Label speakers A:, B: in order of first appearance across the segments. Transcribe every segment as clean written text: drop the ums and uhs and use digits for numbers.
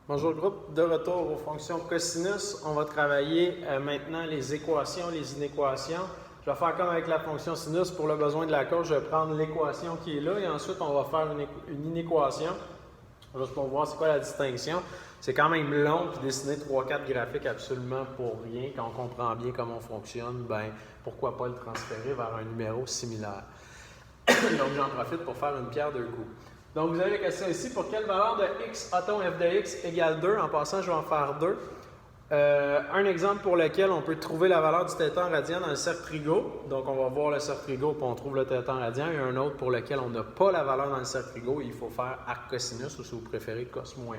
A: Bonjour le groupe, de retour aux fonctions cosinus. On va travailler maintenant les équations, les inéquations. Je vais faire comme avec la fonction sinus pour le besoin de la courbe. Je vais prendre l'équation qui est là et ensuite on va faire une inéquation. Juste pour voir c'est quoi la distinction. C'est quand même long puis dessiner 3-4 graphiques absolument pour rien. Quand on comprend bien comment on fonctionne, ben pourquoi pas le transférer vers un numéro similaire. Donc j'en profite pour faire une pierre deux coups. Donc, vous avez la question ici, pour quelle valeur de x a-t-on f de x égale 2? En passant, je vais en faire deux. Un exemple pour lequel on peut trouver la valeur du θ en radian dans le cercle Rigaud. Donc, on va voir le cercle Rigaud puis on trouve le θ en radian. Il y a un autre pour lequel on n'a pas la valeur dans le cercle Rigaud. Il faut faire arc cosinus ou si vous préférez cos moins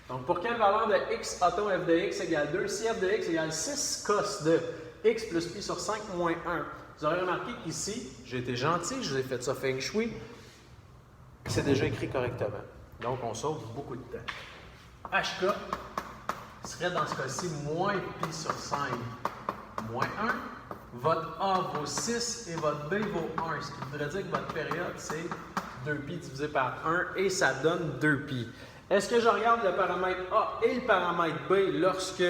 A: 1. Donc, pour quelle valeur de x a-t-on f de x égale 2? Si f de x égale 6 cos de x plus pi sur 5 moins 1. Vous aurez remarqué qu'ici, j'ai été gentil, je vous ai fait ça feng shui. C'est déjà écrit correctement. Donc, on sauve beaucoup de temps. HK serait dans ce cas-ci moins pi sur 5 moins 1. Votre A vaut 6 et votre B vaut 1. Ce qui voudrait dire que votre période, c'est 2pi divisé par 1 et ça donne 2pi. Est-ce que je regarde le paramètre A et le paramètre B lorsque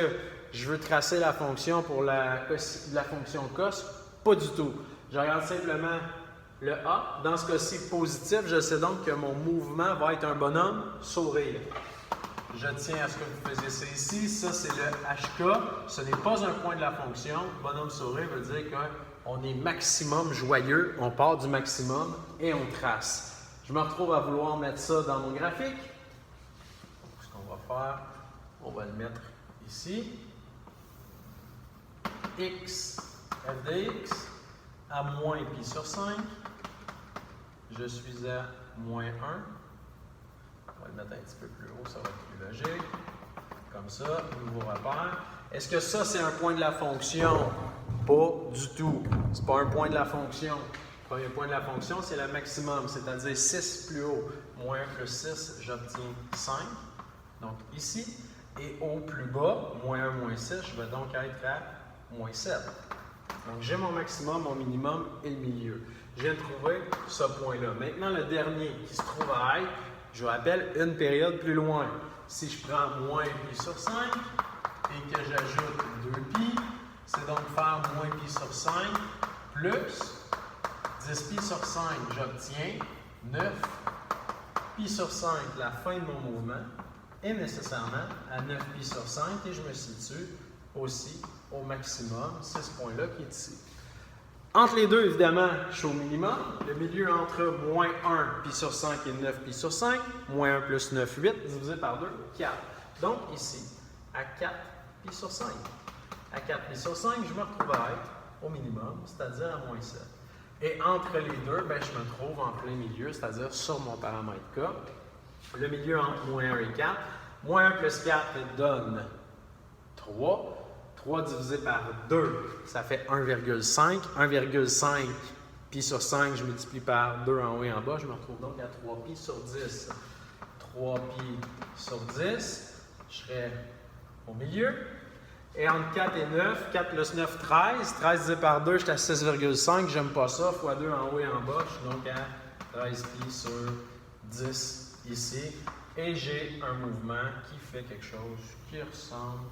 A: je veux tracer la fonction pour la fonction cos? Pas du tout. Je regarde simplement le A. Dans ce cas-ci, positif, je sais donc que mon mouvement va être un bonhomme sourire. Je tiens à ce que vous faisiez ça ici. Ça, c'est le HK. Ce n'est pas un point de la fonction. Bonhomme sourire veut dire qu'on est maximum joyeux. On part du maximum et on trace. Je me retrouve à vouloir mettre ça dans mon graphique. Ce qu'on va faire, on va le mettre ici. X, f de x, à moins pi sur 5. Je suis à moins 1. On va le mettre un petit peu plus haut, ça va être plus logique. Comme ça, nouveau repère. Est-ce que ça, c'est un point de la fonction? Pas du tout. Ce n'est pas un point de la fonction. Le premier point de la fonction, c'est le maximum, c'est-à-dire 6 plus haut. Moins 1 plus 6, j'obtiens 5. Donc ici. Et au plus bas, moins 1, moins 6, je vais donc être à moins 7. Donc j'ai mon maximum, mon minimum et le milieu. Je viens de trouver ce point-là. Maintenant, le dernier qui se trouve à être, je rappelle, une période plus loin. Si je prends moins pi sur 5 et que j'ajoute 2pi, c'est donc faire moins pi sur 5 plus 10 pi sur 5. J'obtiens 9 pi sur 5, la fin de mon mouvement, est nécessairement à 9 pi sur 5 et je me situe aussi au maximum, c'est ce point-là qui est ici. Entre les deux, évidemment, je suis au minimum. Le milieu entre moins 1 pi sur 5 et 9 pi sur 5, moins 1 plus 9, 8, divisé par 2, 4. Donc ici, à 4 pi sur 5. À 4 pi sur 5, je me retrouve à être au minimum, c'est-à-dire à moins 7. Et entre les deux, ben, je me trouve en plein milieu, c'est-à-dire sur mon paramètre K. Le milieu entre moins 1 et 4. Moins 1 plus 4 donne 3. 3 divisé par 2, ça fait 1,5. 1,5 pi sur 5, je multiplie par 2 en haut et en bas. Je me retrouve donc à 3 pi sur 10. 3 pi sur 10, je serai au milieu. Et entre 4 et 9, 4 plus 9, 13. 13 divisé par 2, je suis à 6,5. J'aime pas ça. Fois 2 en haut et en bas, je suis donc à 13 pi sur 10 ici. Et j'ai un mouvement qui fait quelque chose qui ressemble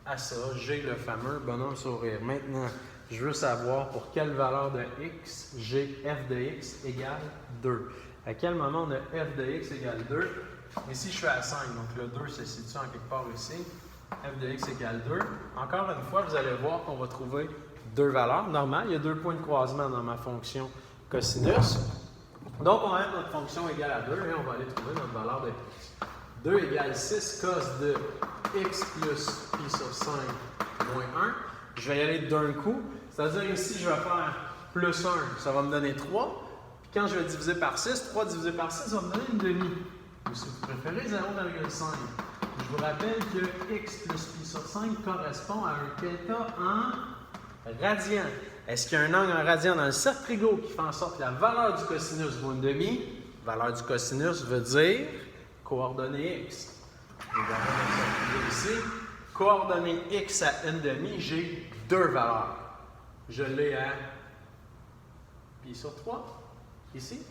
A: à ça, j'ai le fameux bonhomme sourire. Maintenant, je veux savoir pour quelle valeur de x j'ai f de x égale 2. À quel moment on a f de x égale 2? Ici, je suis à 5, donc le 2 se situe en quelque part ici. f de x égale 2. Encore une fois, vous allez voir qu'on va trouver deux valeurs normales. Il y a deux points de croisement dans ma fonction cosinus. Donc, on va mettre notre fonction égale à 2 et on va aller trouver notre valeur de x. 2 égale 6 cos de x plus pi sur 5 moins 1. Je vais y aller d'un coup. C'est-à-dire ici, je vais faire plus 1, ça va me donner 3. Puis quand je vais diviser par 6, 3 divisé par 6, ça va me donner une demi. Ou si vous préférez, 0,5. Je vous rappelle que x plus pi sur 5 correspond à un θ en radian. Est-ce qu'il y a un angle en radian dans le cercle Rigaud qui fait en sorte que la valeur du cosinus vaut une demi? La valeur du cosinus veut dire coordonnée x. Nous allons ici. Coordonnée x à une demi, j'ai deux valeurs. Je l'ai à pi sur 3, ici,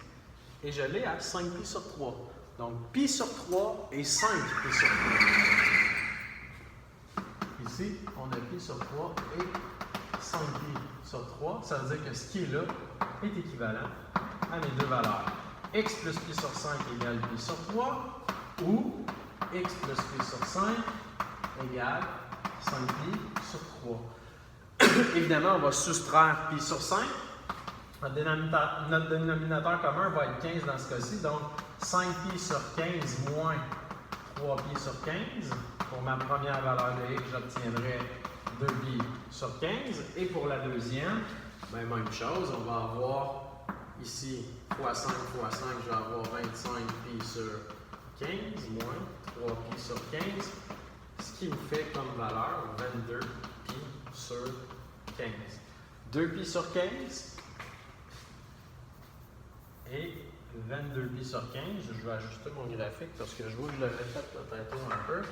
A: et je l'ai à 5 pi sur 3. Donc, pi sur 3 et 5 pi sur 3. Ici, on a pi sur 3 et 5 pi sur 3. Ça veut dire que ce qui est là est équivalent à mes deux valeurs. X plus pi sur 5 égale pi sur 3 ou x plus pi sur 5 égale 5 pi sur 3. Évidemment, on va soustraire pi sur 5. Notre dénominateur commun va être 15 dans ce cas-ci. Donc, 5 pi sur 15 moins 3 pi sur 15. Pour ma première valeur de x, j'obtiendrai 2 pi sur 15. Et pour la deuxième, ben, même chose. On va avoir ici fois 5 fois 5, je vais avoir 25 pi sur 15 moins 3 pi sur 15. Ce qui me fait comme valeur 22 pi sur 15. 2 pi sur 15 et 22 pi sur 15. Je vais ajuster mon graphique parce que je vois que je l'avais fait peut-être un peu.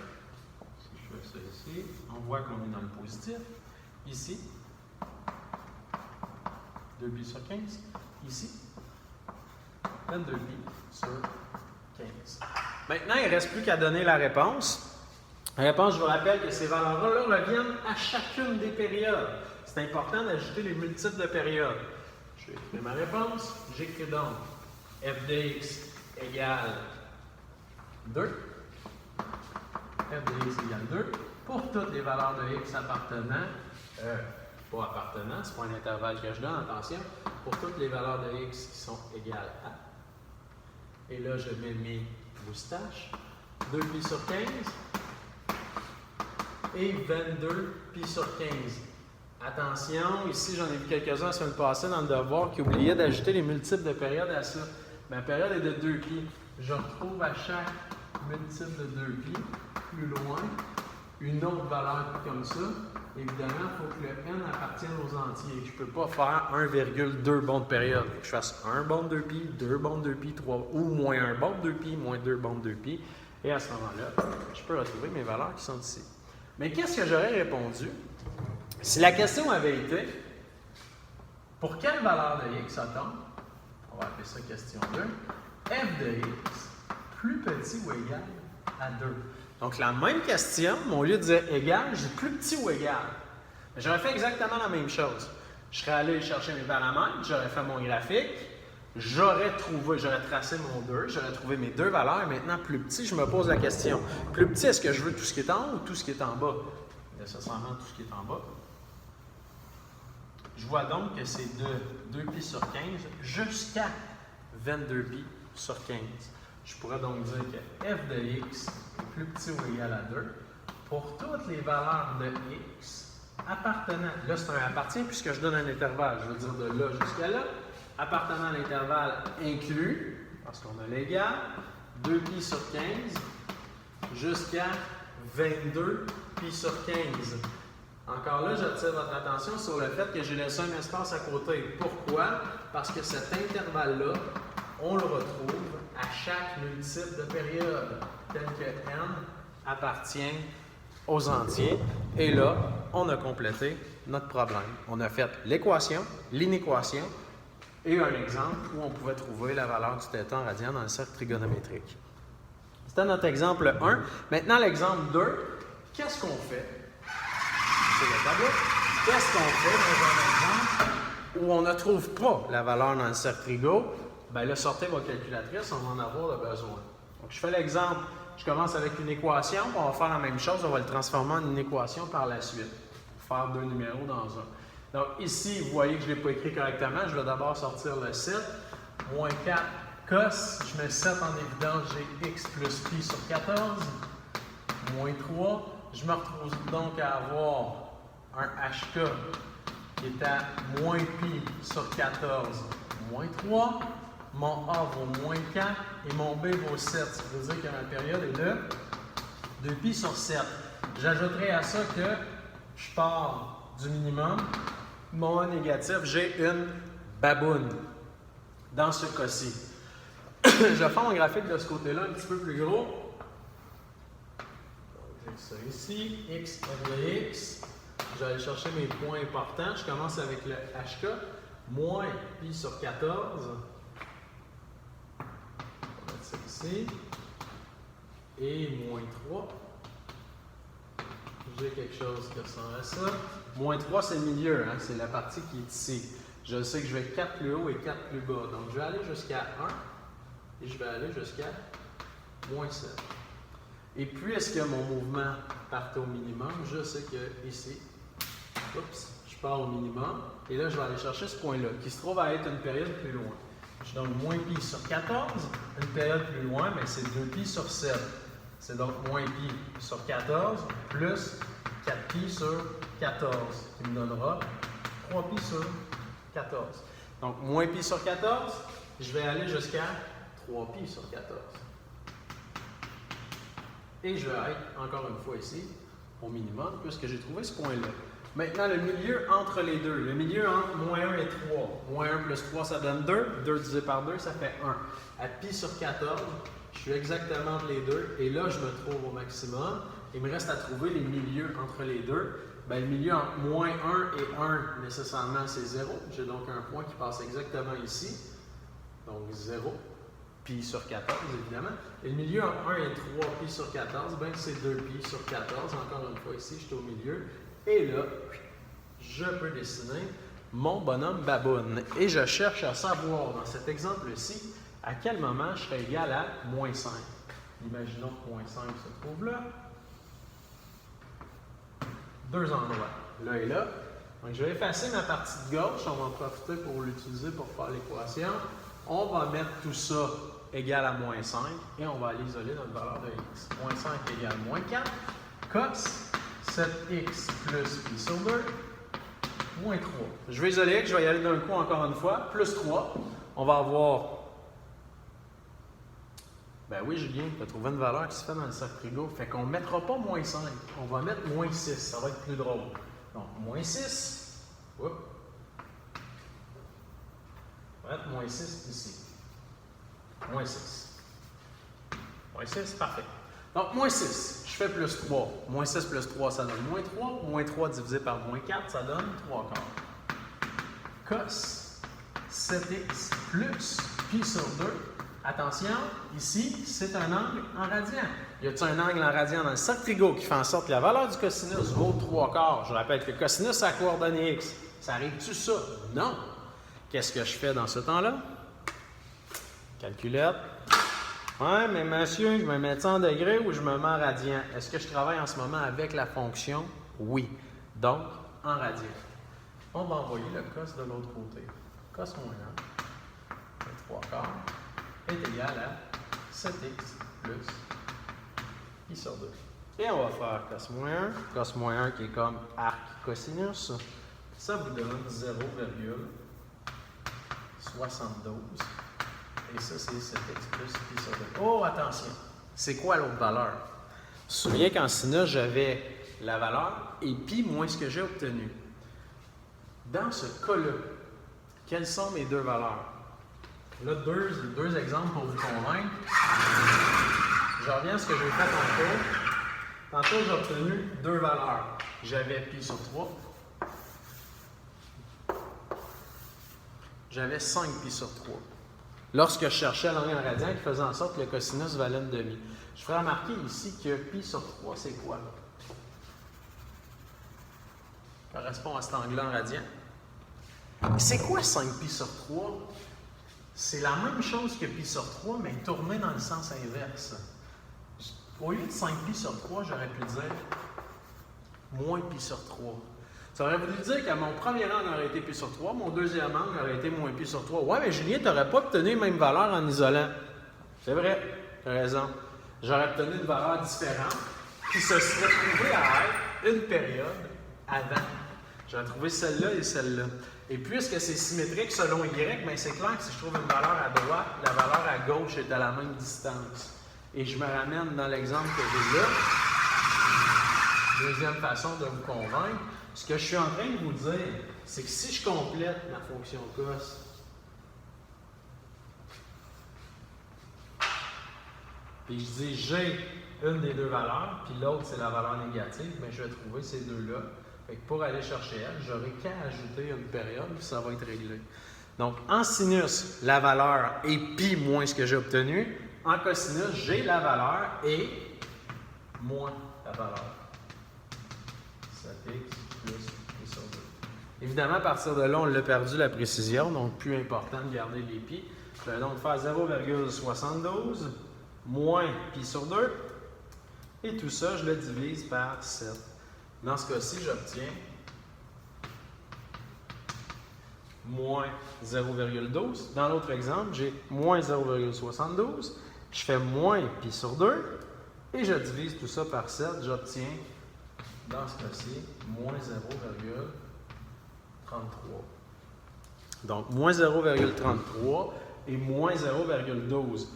A: Si je fais ça ici, on voit qu'on est dans le positif. Ici, 2 pi sur 15. Ici, 22 pi sur 15. Maintenant, il ne reste plus qu'à donner la réponse. La réponse, je vous rappelle que ces valeurs-là reviennent à chacune des périodes. C'est important d'ajouter les multiples de périodes. Je vais écrire ma réponse. J'écris donc f de x égale 2. F de x égale 2 pour toutes les valeurs de x appartenant, pas appartenant, c'est pas un intervalle que je donne, attention, pour toutes les valeurs de x qui sont égales à. Et là, je mets mes moustaches. 2 pi sur 15 et 22 pi sur 15. Attention, ici, j'en ai vu quelques-uns la semaine passée dans le devoir qui oubliaient d'ajouter les multiples de période à ça. Ma période est de 2 pi. Je retrouve à chaque multiple de 2 pi, plus loin, une autre valeur comme ça. Évidemment, il faut que le n appartienne aux entiers. Je ne peux pas faire 1,2 bond de période. Il faut que je fasse 1 bond de 2 pi, 2 bond de 2 pi, 3 ou moins 1 bond de 2 pi, moins 2 bond de 2 pi. Et à ce moment-là, je peux retrouver mes valeurs qui sont ici. Mais qu'est-ce que j'aurais répondu si la question avait été pour quelle valeur de x a-t-on? On va appeler ça question 2. F de x plus petit ou égal à 2. Donc, la même question, mais au lieu de dire égal, j'ai plus petit ou égal. J'aurais fait exactement la même chose. Je serais allé chercher mes paramètres, j'aurais fait mon graphique, j'aurais tracé mon 2, j'aurais trouvé mes deux valeurs. Maintenant, plus petit, je me pose la question. Plus petit, est-ce que je veux tout ce qui est en haut ou tout ce qui est en bas? Nécessairement tout ce qui est en bas. Je vois donc que c'est de 2 pi sur 15 jusqu'à 22 pi sur 15. Je pourrais donc dire que f de x est plus petit ou égal à 2 pour toutes les valeurs de x appartenant. Là, c'est un appartient puisque je donne un intervalle. Je veux dire de là jusqu'à là. Appartenant à l'intervalle inclus, parce qu'on a l'égal, 2 pi sur 15 jusqu'à 22 pi sur 15. Encore là, j'attire votre attention sur le fait que j'ai laissé un espace à côté. Pourquoi? Parce que cet intervalle-là, on le retrouve à chaque multiple de période, tel que n appartient aux entiers. Et là, on a complété notre problème. On a fait l'équation, l'inéquation et un exemple où on pouvait trouver la valeur du θ en radian dans le cercle trigonométrique. C'était notre exemple 1. Maintenant, l'exemple 2, qu'est-ce qu'on fait? C'est le tableau. Qu'est-ce qu'on fait dans un exemple où on ne trouve pas la valeur dans le cercle trigo? Bien là, sortez votre calculatrice, on va en avoir le besoin. Donc, je fais l'exemple. Je commence avec une équation, on va faire la même chose, on va le transformer en une équation par la suite. Pour faire deux numéros dans un. Donc ici, vous voyez que je ne l'ai pas écrit correctement. Je vais d'abord sortir le 7. Moins 4 cos. Je mets 7 en évidence, j'ai x plus pi sur 14. Moins 3. Je me retrouve donc à avoir un hk qui est à moins pi sur 14 moins 3. Mon A vaut moins 4 et mon B vaut 7. Ça veut dire que ma période est de 2 pi sur 7. J'ajouterai à ça que je pars du minimum. Mon A négatif, j'ai une baboune dans ce cas-ci. Je vais faire mon graphique de ce côté-là un petit peu plus gros. J'ai ça ici, x, f de x. Je vais aller chercher mes points importants. Je commence avec le hk, moins pi sur 14. On va mettre ça ici. et moins 3. J'ai quelque chose qui ressemble à ça. Moins 3, c'est le milieu, hein? C'est la partie qui est ici. Je sais que je vais 4 plus haut et 4 plus bas. Donc, je vais aller jusqu'à 1 et je vais aller jusqu'à moins 7. Et puisque mon mouvement part au minimum, je sais que ici, oups, je pars au minimum. Et là, je vais aller chercher ce point-là, qui se trouve à être une période plus loin. Je donne moins pi sur 14. Une période plus loin, mais c'est 2 pi sur 7. C'est donc moins pi sur 14 plus 4 pi sur 14, qui me donnera 3 pi sur 14. Donc, moins pi sur 14, je vais aller jusqu'à 3 pi sur 14. Et je vais être, encore une fois ici, au minimum, puisque j'ai trouvé ce point-là. Maintenant, le milieu entre les deux. Le milieu entre moins 1 et 3. Moins 1 plus 3, ça donne 2. 2 divisé par 2, ça fait 1. À pi sur 14, je suis exactement entre les deux. Et là, je me trouve au maximum. Il me reste à trouver les milieux entre les deux. Bien, le milieu entre moins 1 et 1, nécessairement, c'est 0. J'ai donc un point qui passe exactement ici. Donc, 0. Pi sur 14, évidemment. Et le milieu entre 1 et 3 pi sur 14, bien, c'est 2 pi sur 14. Encore une fois, ici, je suis au milieu. Et là, je peux dessiner mon bonhomme baboune. Et je cherche à savoir, dans cet exemple-ci, à quel moment je serai égal à moins 5. Imaginons que moins 5 se trouve là. Deux endroits, là et là. Donc, je vais effacer ma partie de gauche. On va en profiter pour l'utiliser pour faire l'équation. On va mettre tout ça égal à moins 5 et on va aller isoler notre valeur de x. Moins 5 égale moins 4. Cos 7x plus pi sur 2, moins 3. Je vais isoler x, je vais y aller d'un coup encore une fois. Plus 3, on va avoir... Ben oui, Julien, tu as trouvé une valeur qui se fait dans le sac frigo. Fait qu'on ne mettra pas moins 5, on va mettre moins 6. Ça va être plus drôle. Donc, moins 6. Oups. On va mettre moins 6 ici. Moins 6. Moins 6, parfait. Donc, moins 6, je fais plus 3. Moins 6 plus 3, ça donne moins 3. Moins 3 divisé par moins 4, ça donne 3 quarts. Cos 7x plus pi sur 2. Attention, ici, c'est un angle en radian. Y a-t-il un angle en radian dans le sac frigo qui fait en sorte que la valeur du cosinus vaut 3 quarts? Je rappelle que le cosinus a la coordonnée x. Ça arrive-tu ça? Non. Qu'est-ce que je fais dans ce temps-là? Calculette. Ouais, mais monsieur, je me mets en degrés ou je me mets en radian? Est-ce que je travaille en ce moment avec la fonction? Oui. Donc, en radian. On va envoyer le cos de l'autre côté. Cos moins 1, 3 quarts, est égal à 7x plus pi sur 2. Et on va faire cos moins 1 qui est comme arc cosinus. Ça vous donne 0,72. Et ça, c'est 7x plus pi sur 2. Oh, attention! C'est quoi l'autre valeur? Tu te souviens qu'en sinus, j'avais la valeur et pi moins ce que j'ai obtenu. Dans ce cas-là, quelles sont mes deux valeurs? Là, deux exemples pour vous convaincre. Je reviens à ce que j'ai fait tantôt. Tantôt, j'ai obtenu deux valeurs. J'avais pi sur 3. J'avais 5 pi sur 3. Lorsque je cherchais l'angle en radian qui faisait en sorte que le cosinus valait une demi. Je ferai remarquer ici que pi sur 3, c'est quoi? Ça correspond à cet angle-là en radian. C'est quoi 5 pi sur 3? C'est la même chose que pi sur 3, mais tourné dans le sens inverse. Au lieu de 5 pi sur 3, j'aurais pu dire moins pi sur 3. Ça aurait voulu dire que mon premier angle aurait été pi sur 3, mon deuxième angle aurait été moins pi sur 3. Ouais, mais Julien, tu n'aurais pas obtenu les mêmes valeurs en isolant. C'est vrai, tu as raison. J'aurais obtenu une valeur différente qui se serait trouvée à être une période avant. J'aurais trouvé celle-là et celle-là. Et puisque c'est symétrique selon Y, bien c'est clair que si je trouve une valeur à droite, la valeur à gauche est à la même distance. Et je me ramène dans l'exemple que j'ai là. Deuxième façon de vous convaincre. Ce que je suis en train de vous dire, c'est que si je complète ma fonction cos, puis je dis j'ai une des deux valeurs, puis l'autre c'est la valeur négative, bien je vais trouver ces deux-là. Fait que pour aller chercher elle, j'aurai qu'à ajouter une période, puis ça va être réglé. Donc en sinus, la valeur est pi moins ce que j'ai obtenu. En cosinus, j'ai la valeur et moins la valeur 7x plus pi sur 2. Évidemment, à partir de là, on l'a perdu la précision, donc plus important de garder les pi. Je vais donc faire 0,72 moins pi sur 2. Et tout ça, je le divise par 7. Dans ce cas-ci, j'obtiens moins 0,12. Dans l'autre exemple, j'ai moins 0,72. Je fais moins pi sur 2. Et je divise tout ça par 7. J'obtiens, dans ce cas-ci, moins 0,33. Donc, moins 0,33 et moins 0,12.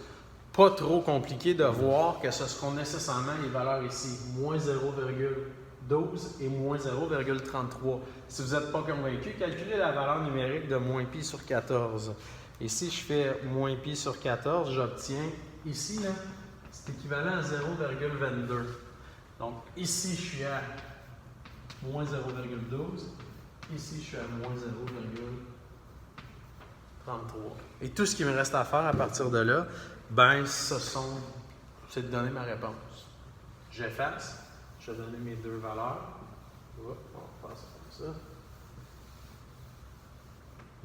A: Pas trop compliqué de voir que ce seront nécessairement les valeurs ici, moins 0,12 et moins 0,33. Si vous n'êtes pas convaincu, calculez la valeur numérique de moins pi sur 14. Et si je fais moins pi sur 14, j'obtiens ici, là, c'est équivalent à 0,22. Donc ici, je suis à moins 0,12. Ici, je suis à moins 0,33. Et tout ce qu'il me reste à faire à partir de là, c'est de donner ma réponse. J'efface, je vais donner mes deux valeurs. On va faire ça comme ça.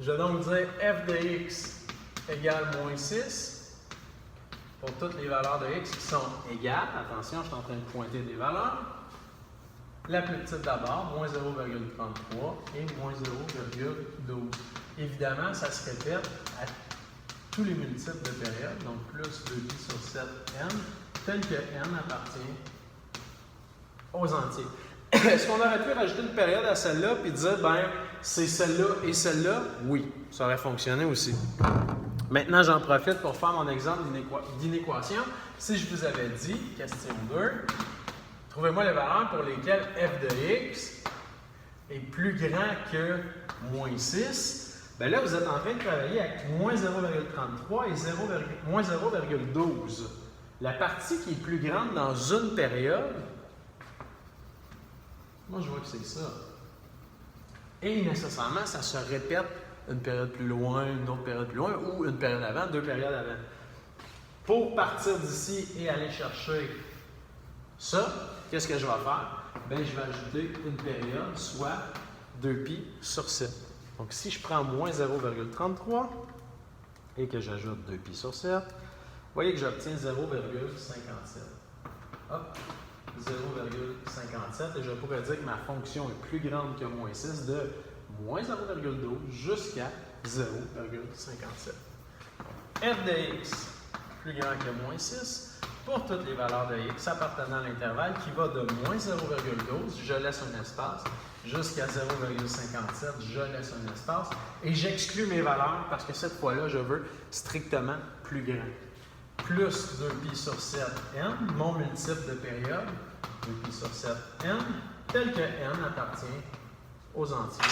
A: Je vais donc dire f de x égale moins 6 pour toutes les valeurs de x qui sont égales. Attention, je suis en train de pointer des valeurs. La plus petite d'abord, moins 0,33 et moins 0,12. Évidemment, ça se répète à tous les multiples de période, donc plus 2pi sur 7n, tel que n appartient aux entiers. Est-ce qu'on aurait pu rajouter une période à celle-là et dire, c'est celle-là et celle-là? Oui, ça aurait fonctionné aussi. Maintenant, j'en profite pour faire mon exemple d'inéquation. Si je vous avais dit, question 2, trouvez-moi les valeurs pour lesquelles f de x est plus grand que moins 6. Bien là, vous êtes en train de travailler avec moins 0,33 et moins 0,12. La partie qui est plus grande dans une période, moi je vois que c'est ça. Et nécessairement, ça se répète une période plus loin, une autre période plus loin, ou une période avant, deux périodes avant. Pour partir d'ici et aller chercher ça, qu'est-ce que je vais faire? Bien, je vais ajouter une période, soit 2pi sur 7. Donc, si je prends moins 0,33 et que j'ajoute 2pi sur 7, vous voyez que j'obtiens 0,57. Hop, 0,57. Et je pourrais dire que ma fonction est plus grande que moins 6 de moins 0,12 jusqu'à 0,57. f de x plus grand que moins 6 pour toutes les valeurs de x appartenant à l'intervalle qui va de moins 0,12, je laisse un espace, jusqu'à 0,57, je laisse un espace et j'exclus mes valeurs parce que cette fois-là, je veux strictement plus grand. Plus 2pi sur 7n, mon multiple de période, 2pi sur 7n, tel que n appartient aux entiers.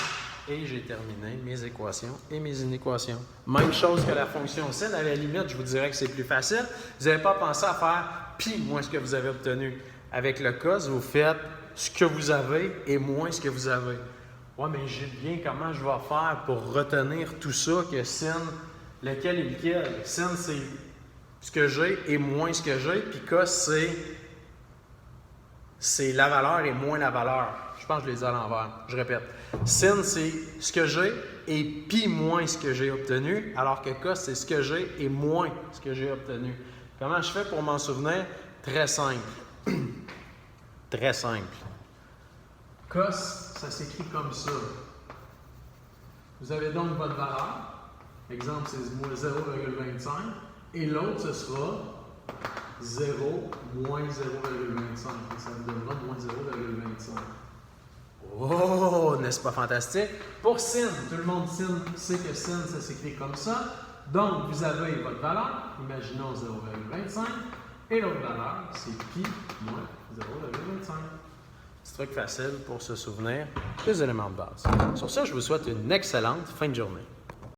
A: Et j'ai terminé mes équations et mes inéquations. Même chose que la fonction sin, à la limite, je vous dirais que c'est plus facile. Vous n'avez pas pensé à faire pi moins ce que vous avez obtenu. Avec le cos, vous faites ce que vous avez et moins ce que vous avez. Ouais, mais j'ai bien comment je vais faire pour retenir tout ça, que sin, lequel est lequel. Sin, c'est ce que j'ai et moins ce que j'ai, puis cos, c'est la valeur et moins la valeur. Je pense que je les ai à l'envers. Je répète. Sin, c'est ce que j'ai et pi moins ce que j'ai obtenu, alors que cos, c'est ce que j'ai et moins ce que j'ai obtenu. Comment je fais pour m'en souvenir? Très simple. Très simple. Cos, ça s'écrit comme ça. Vous avez donc votre valeur. Exemple, c'est 0,25. Et l'autre, ce sera 0 moins 0,25. Ça vous donnera moins 0,25. Oh, n'est-ce pas fantastique? Pour sin, tout le monde sait que sin, ça s'écrit comme ça. Donc, vous avez votre valeur, imaginons 0,25, et l'autre valeur, c'est pi moins 0,25. Petit truc facile pour se souvenir des éléments de base. Sur ça, je vous souhaite une excellente fin de journée.